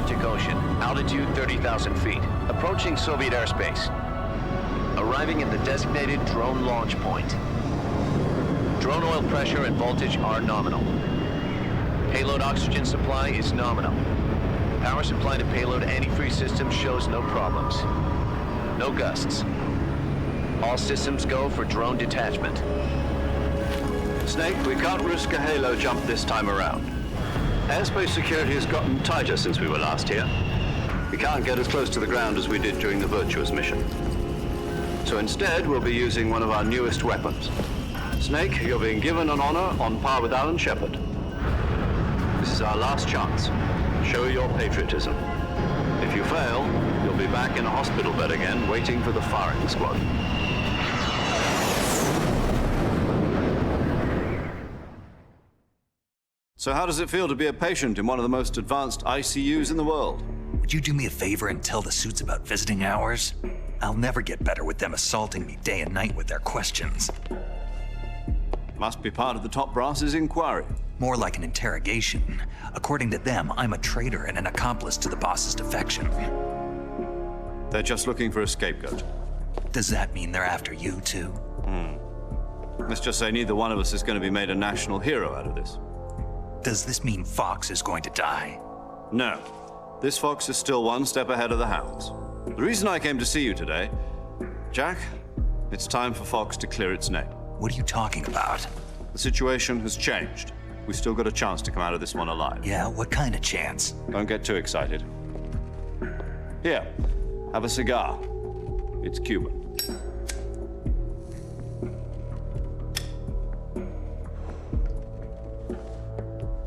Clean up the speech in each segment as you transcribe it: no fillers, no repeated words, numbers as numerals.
Arctic Ocean, altitude 30,000 feet, approaching Soviet airspace. Arriving at the designated drone launch point. Drone oil pressure and voltage are nominal. Payload oxygen supply is nominal. Power supply to payload antifreeze system shows no problems. No gusts. All systems go for drone detachment. Snake, we can't risk a halo jump this time around. Airspace security has gotten tighter since we were last here. We can't get as close to the ground as we did during the Virtuous mission. So instead, we'll be using one of our newest weapons. Snake, you're being given an honor on par with Alan Shepard. This is our last chance. Show your patriotism. If you fail, you'll be back in a hospital bed again, waiting for the firing squad. So how does it feel to be a patient in one of the most advanced ICUs in the world? Would you do me a favor and tell the suits about visiting hours? I'll never get better with them assaulting me day and night with their questions. Must be part of the top brass's inquiry. More like an interrogation. According to them, I'm a traitor and an accomplice to the boss's defection. They're just looking for a scapegoat. Does that mean they're after you too? Let's just say neither one of us is going to be made a national hero out of this. Does this mean Fox is going to die? No. This fox is still one step ahead of the hounds. The reason I came to see you today, Jack, it's time for Fox to clear its name. What are you talking about? The situation has changed. We've still got a chance to come out of this one alive. Yeah, what kind of chance? Don't get too excited. Here, have a cigar. It's Cuban.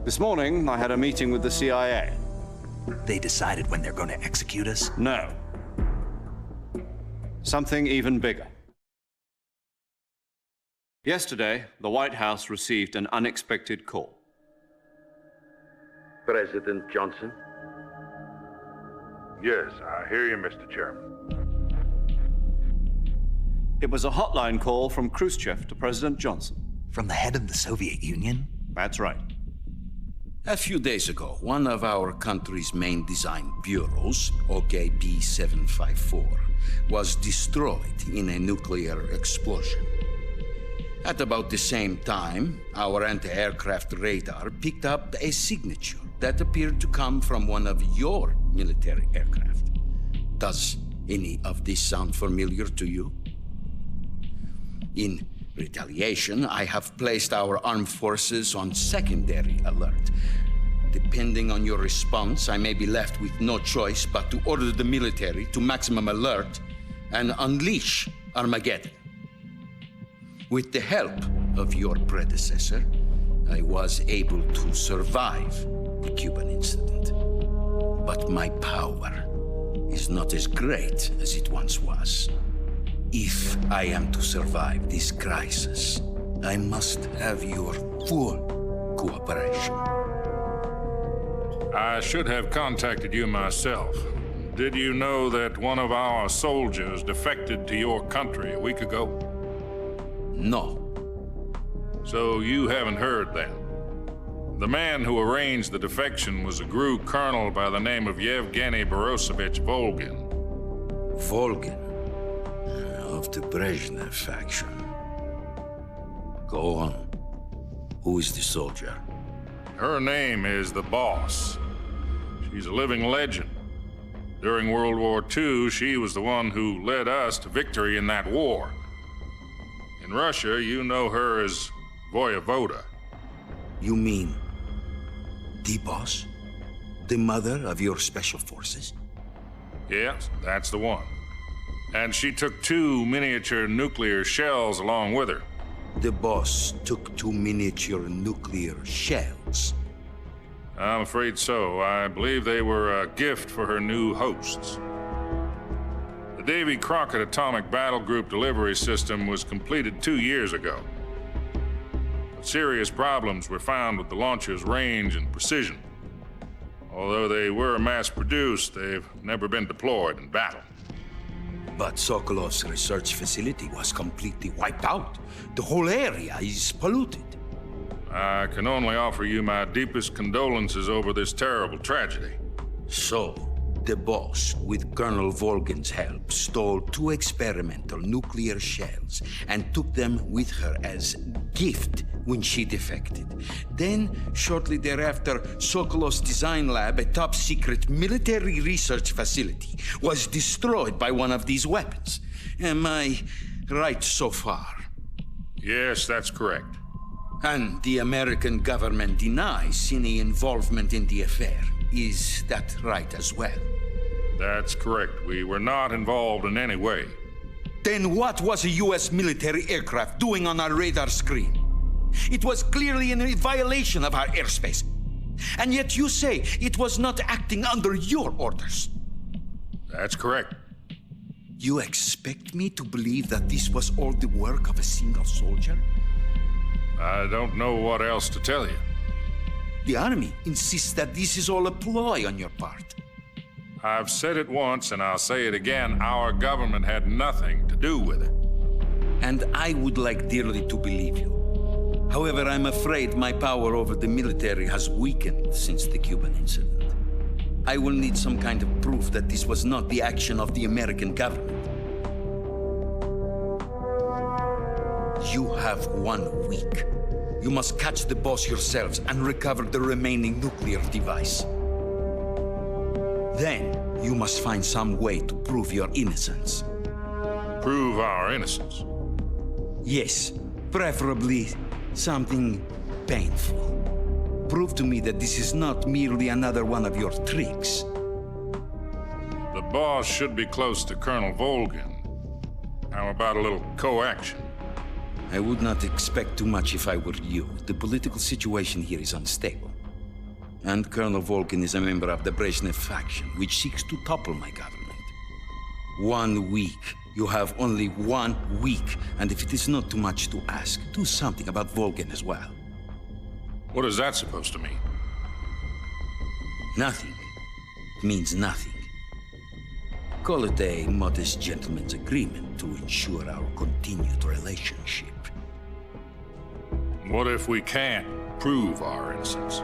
This morning, I had a meeting with the CIA. They decided when they're going to execute us? No. Something even bigger. Yesterday, the White House received an unexpected call. President Johnson? Yes, I hear you, Mr. Chairman. It was a hotline call from Khrushchev to President Johnson. From the head of the Soviet Union? That's right. A few days ago, one of our country's main design bureaus, OKB 754, was destroyed in a nuclear explosion. At about the same time, our anti-aircraft radar picked up a signature that appeared to come from one of your military aircraft. Does any of this sound familiar to you? In retaliation, I have placed our armed forces on secondary alert. Depending on your response, I may be left with no choice but to order the military to maximum alert and unleash Armageddon. With the help of your predecessor, I was able to survive the Cuban incident. But my power is not as great as it once was. If I am to survive this crisis, I must have your full cooperation. I should have contacted you myself. Did you know that one of our soldiers defected to your country a week ago? No. So you haven't heard then. The man who arranged the defection was a GRU colonel by the name of Yevgeny Borisovich Volgin. Volgin, of the Brezhnev faction. Go on. Who is the soldier? Her name is the Boss. She's a living legend. During World War II, she was the one who led us to victory in that war. In Russia, you know her as Voyevoda. You mean the boss? The mother of your special forces? Yes, that's the one. And she took 2 miniature nuclear shells along with her. The boss took 2 miniature nuclear shells. I'm afraid so. I believe they were a gift for her new hosts. The Davy Crockett Atomic Battle Group delivery system was completed 2 years ago. But serious problems were found with the launcher's range and precision. Although they were mass-produced, they've never been deployed in battle. But Sokolov's research facility was completely wiped out. The whole area is polluted. I can only offer you my deepest condolences over this terrible tragedy. So, the boss, with Colonel Volgin's help, stole 2 experimental nuclear shells and took them with her as gift when she defected. Then, shortly thereafter, Sokolov's design lab, a top-secret military research facility, was destroyed by one of these weapons. Am I right so far? Yes, that's correct. And the American government denies any involvement in the affair. Is that right as well? That's correct. We were not involved in any way. Then what was a U.S. military aircraft doing on our radar screen? It was clearly in violation of our airspace. And yet you say it was not acting under your orders. That's correct. You expect me to believe that this was all the work of a single soldier? I don't know what else to tell you. The Army insists that this is all a ploy on your part. I've said it once and I'll say it again. Our government had nothing to do with it. And I would like dearly to believe you. However, I'm afraid my power over the military has weakened since the Cuban incident. I will need some kind of proof that this was not the action of the American government. You have 1 week. You must catch the boss yourselves and recover the remaining nuclear device. Then, you must find some way to prove your innocence. Prove our innocence. Yes, preferably something painful. Prove to me that this is not merely another one of your tricks. The boss should be close to Colonel Volgin. How about a little coaction? I would not expect too much if I were you. The political situation here is unstable. And Colonel Volgin is a member of the Brezhnev faction, which seeks to topple my government. 1 week. You have only 1 week, and if it is not too much to ask, do something about Volgin as well. What is that supposed to mean? Nothing. It means nothing. Call it a modest gentleman's agreement to ensure our continued relationship. What if we can't prove our innocence?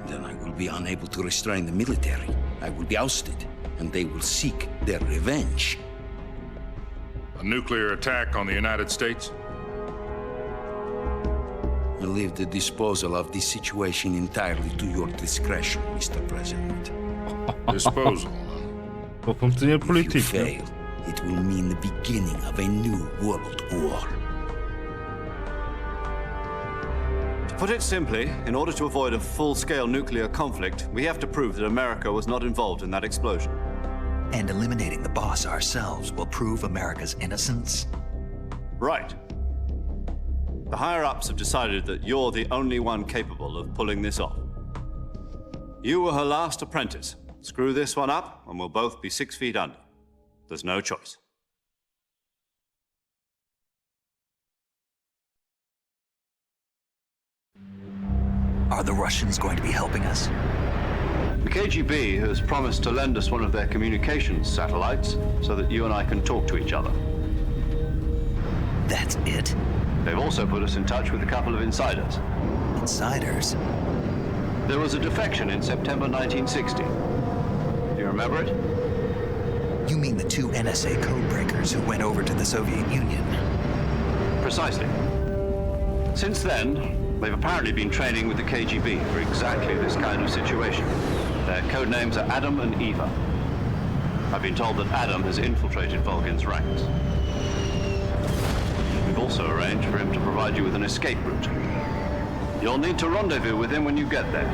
Then I will be unable to restrain the military. I will be ousted, and they will seek their revenge. A nuclear attack on the United States? I leave the disposal of this situation entirely to your discretion, Mr. President. Disposal. Funktioniert If you Politik, ne? fail, it will mean the beginning of a new world war. To put it simply, in order to avoid a full-scale nuclear conflict, we have to prove that America was not involved in that explosion. And eliminating the boss ourselves will prove America's innocence? Right. The higher-ups have decided that you're the only one capable of pulling this off. You were her last apprentice. Screw this one up, and we'll both be 6 feet under. There's no choice. Are the Russians going to be helping us? The KGB has promised to lend us one of their communications satellites so that you and I can talk to each other. That's it? They've also put us in touch with a couple of insiders. Insiders? There was a defection in September 1960. Do you remember it? You mean the 2 NSA codebreakers who went over to the Soviet Union? Precisely. Since then, they've apparently been training with the KGB for exactly this kind of situation. Their code names are Adam and Eva. I've been told that Adam has infiltrated Volgin's ranks. We've also arranged for him to provide you with an escape route. You'll need to rendezvous with him when you get there.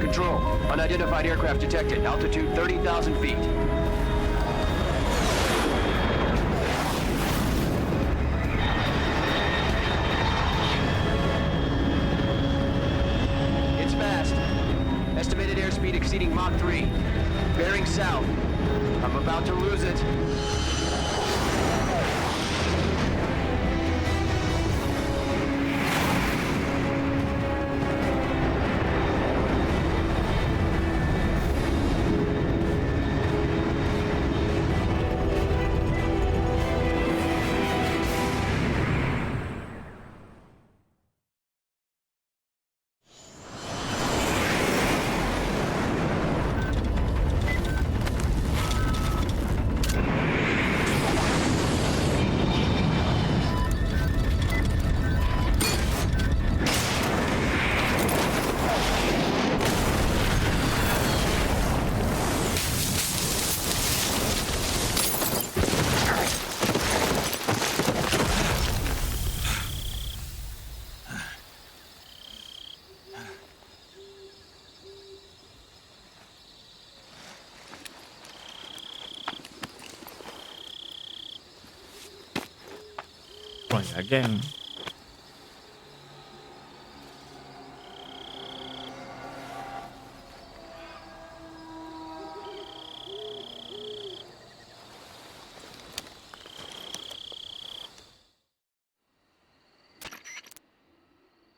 Control. Unidentified aircraft detected. Altitude 30,000 feet. It's fast. Estimated airspeed exceeding Mach 3. Bearing south. I'm about to lose it. try again.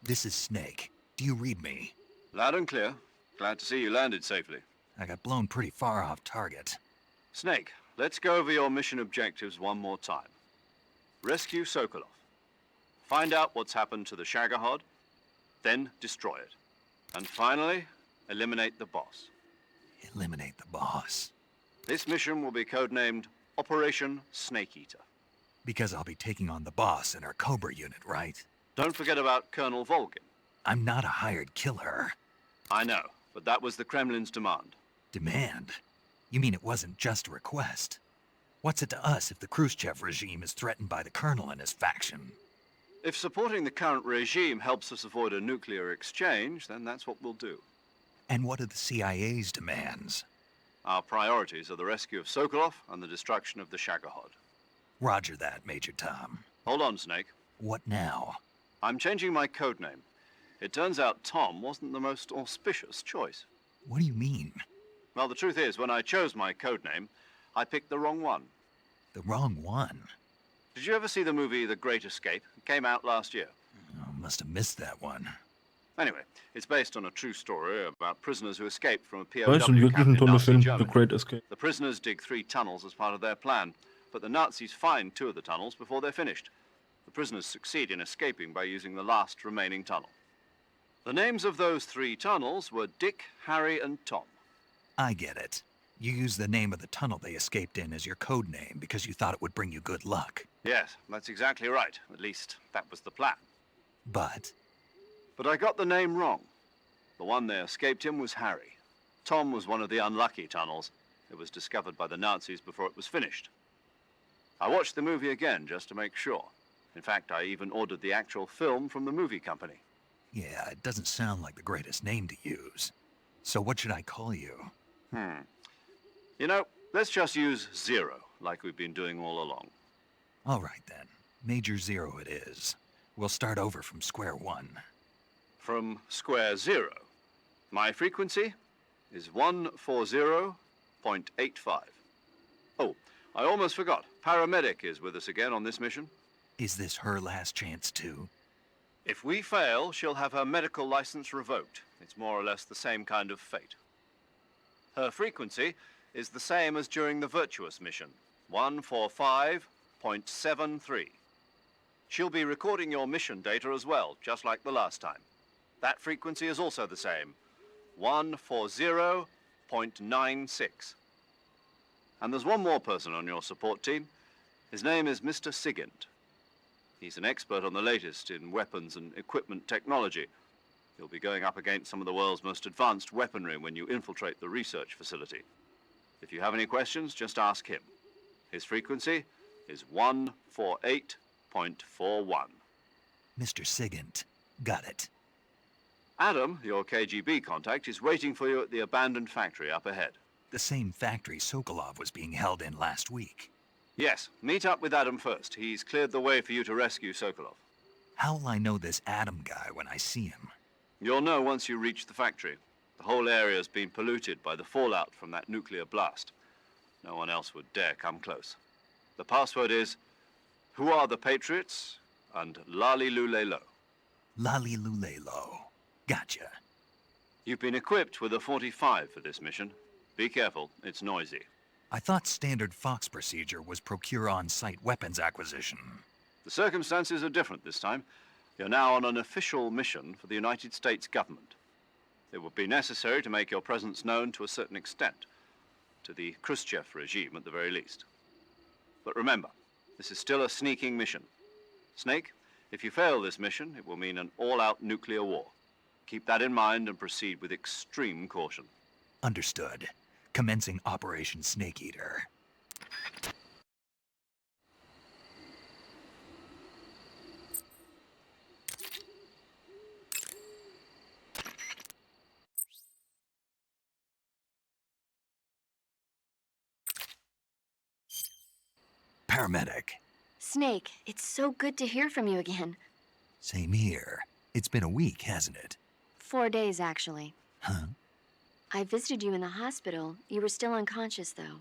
This is Snake. Do you read me? Loud and clear. Glad to see you landed safely. I got blown pretty far off target. Snake, let's go over your mission objectives one more time. Rescue Sokolov. Find out what's happened to the Shagohod, then destroy it. And finally, eliminate the boss. Eliminate the boss. This mission will be codenamed Operation Snake Eater. Because I'll be taking on the boss in our Cobra unit, right? Don't forget about Colonel Volgin. I'm not a hired killer. I know, but that was the Kremlin's demand. Demand? You mean it wasn't just a request? What's it to us if the Khrushchev regime is threatened by the Colonel and his faction? If supporting the current regime helps us avoid a nuclear exchange, then that's what we'll do. And what are the CIA's demands? Our priorities are the rescue of Sokolov and the destruction of the Shagohod. Roger that, Major Tom. Hold on, Snake. What now? I'm changing my codename. It turns out Tom wasn't the most auspicious choice. What do you mean? Well, the truth is, when I chose my codename, I picked the wrong one. The wrong one? Did you ever see the movie The Great Escape? It came out last year. Oh, must have missed that one. Anyway, it's based on a true story about prisoners who escaped from a POW War ist ein camp wirklich in ein toller Nazi Film, The Germany. Great Escape. The prisoners dig 3 tunnels as part of their plan, but the Nazis find 2 of the tunnels before they're finished. The prisoners succeed in escaping by using the last remaining tunnel. The names of those 3 tunnels were Dick, Harry, and Tom. I get it. You used the name of the tunnel they escaped in as your code name because you thought it would bring you good luck. Yes, that's exactly right. At least, that was the plan. But But I got the name wrong. The one they escaped in was Harry. Tom was one of the unlucky tunnels. It was discovered by the Nazis before it was finished. I watched the movie again just to make sure. In fact, I even ordered the actual film from the movie company. yeah, it doesn't sound like the greatest name to use. So what should I call you? You know, let's just use Zero, like we've been doing all along. All right then. Major Zero it is. We'll start over from square one. From square 0. My frequency is 140.85. Oh, I almost forgot. Paramedic is with us again on this mission. Is this her last chance too? If we fail, she'll have her medical license revoked. It's more or less the same kind of fate. Her frequency is the same as during the Virtuous mission, 145.73. She'll be recording your mission data as well, just like the last time. That frequency is also the same, 140.96. And there's one more person on your support team. His name is Mr. Sigint. He's an expert on the latest in weapons and equipment technology. You'll be going up against some of the world's most advanced weaponry when you infiltrate the research facility. If you have any questions, just ask him. His frequency is 148.41. Mr. Sigint. Got it. Adam, your KGB contact, is waiting for you at the abandoned factory up ahead. The same factory Sokolov was being held in last week. Yes, meet up with Adam first. He's cleared the way for you to rescue Sokolov. How'll I know this Adam guy when I see him? You'll know once you reach the factory. The whole area's been polluted by the fallout from that nuclear blast. No one else would dare come close. The password is, "Who are the Patriots?" and Lali Lulelo. Lali Lulelo. Gotcha. You've been equipped with a 45 for this mission. Be careful, it's noisy. I thought standard Fox procedure was procure on-site weapons acquisition. The circumstances are different this time. You're now on an official mission for the United States government. It would be necessary to make your presence known to a certain extent, to the Khrushchev regime at the very least. But remember, this is still a sneaking mission. Snake, if you fail this mission, it will mean an all-out nuclear war. Keep that in mind and proceed with extreme caution. Understood. Commencing Operation Snake Eater. Paramedic. Snake, it's so good to hear from you again. Same here. It's been a week, hasn't it? 4 days, actually. Huh? I visited you in the hospital. You were still unconscious, though.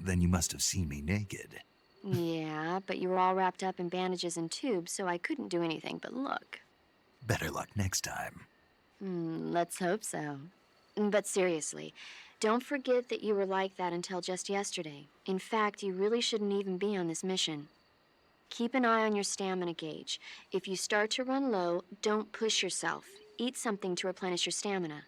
Then you must have seen me naked. Yeah, but you were all wrapped up in bandages and tubes, so I couldn't do anything but look. Better luck next time. Let's hope so. But seriously, don't forget that you were like that until just yesterday. In fact, you really shouldn't even be on this mission. Keep an eye on your stamina gauge. If you start to run low, don't push yourself. Eat something to replenish your stamina.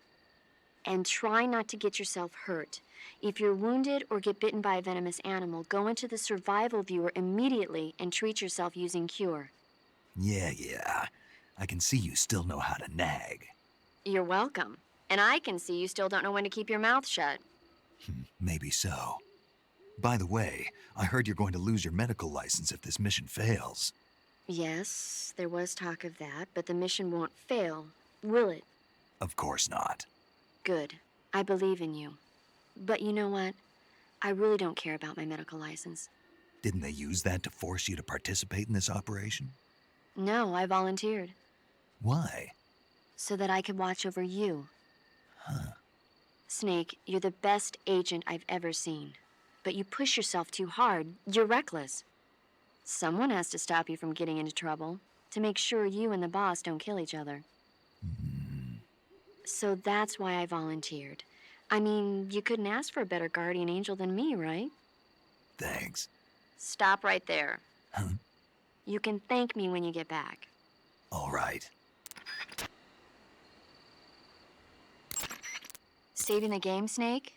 And try not to get yourself hurt. If you're wounded or get bitten by a venomous animal, go into the survival viewer immediately and treat yourself using Cure. Yeah. I can see you still know how to nag. You're welcome. And I can see you still don't know when to keep your mouth shut. Maybe so. By the way, I heard you're going to lose your medical license if this mission fails. Yes, there was talk of that, but the mission won't fail, will it? Of course not. Good. I believe in you. But you know what? I really don't care about my medical license. Didn't they use that to force you to participate in this operation? No, I volunteered. Why? So that I could watch over you. Huh. Snake, you're the best agent I've ever seen. But you push yourself too hard. You're reckless. Someone has to stop you from getting into trouble, to make sure you and the boss don't kill each other. So that's why I volunteered. I mean, you couldn't ask for a better guardian angel than me, right? Thanks. Stop right there. Huh? You can thank me when you get back. All right. Saving the game, Snake?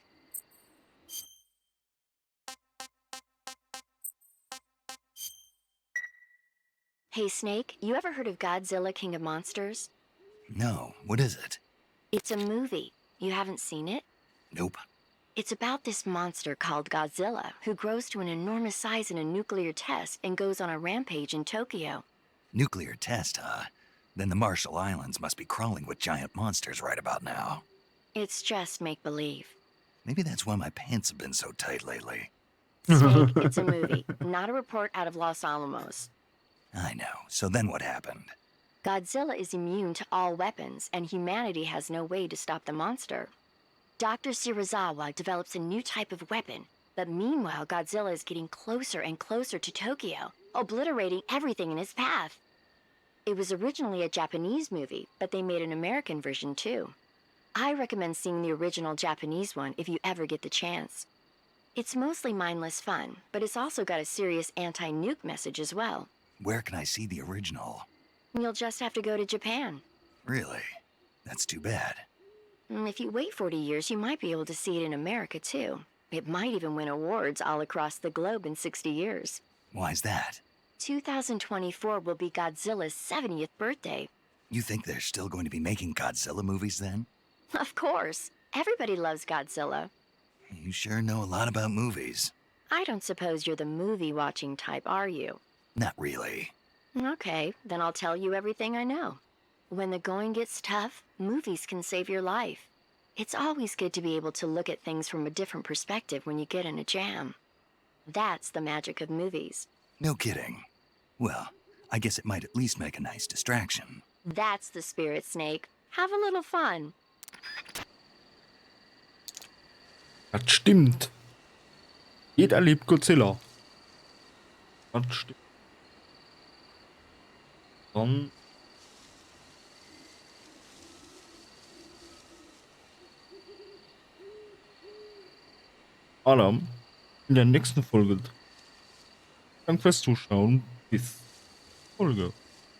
Hey, Snake, you ever heard of Godzilla, King of Monsters? No, what is it? It's a movie. You haven't seen it? Nope. It's about this monster called Godzilla, who grows to an enormous size in a nuclear test and goes on a rampage in Tokyo. Nuclear test, huh? Then the Marshall Islands must be crawling with giant monsters right about now. It's just make-believe. Maybe that's why my pants have been so tight lately. Snake, it's a movie, not a report out of Los Alamos. I know. So then what happened? Godzilla is immune to all weapons, and humanity has no way to stop the monster. Dr. Shirazawa develops a new type of weapon, but meanwhile Godzilla is getting closer and closer to Tokyo, obliterating everything in his path. It was originally a Japanese movie, but they made an American version too. I recommend seeing the original Japanese one if you ever get the chance. It's mostly mindless fun, but it's also got a serious anti-nuke message as well. Where can I see the original? You'll just have to go to Japan. Really? That's too bad. If you wait 40 years, you might be able to see it in America too. It might even win awards all across the globe in 60 years. Why's that? 2024 will be Godzilla's 70th birthday. You think they're still going to be making Godzilla movies then? Of course. Everybody loves Godzilla. You sure know a lot about movies. I don't suppose you're the movie-watching type, are you? Not really. Okay, then I'll tell you everything I know. When the going gets tough, movies can save your life. It's always good to be able to look at things from a different perspective when you get in a jam. That's the magic of movies. No kidding. Well, I guess it might at least make a nice distraction. That's the spirit, Snake. Have a little fun. Das stimmt. Jeder liebt Godzilla. Das stimmt. Dann Adam in der nächsten Folge. Danke fürs Zuschauen. Bis Folge.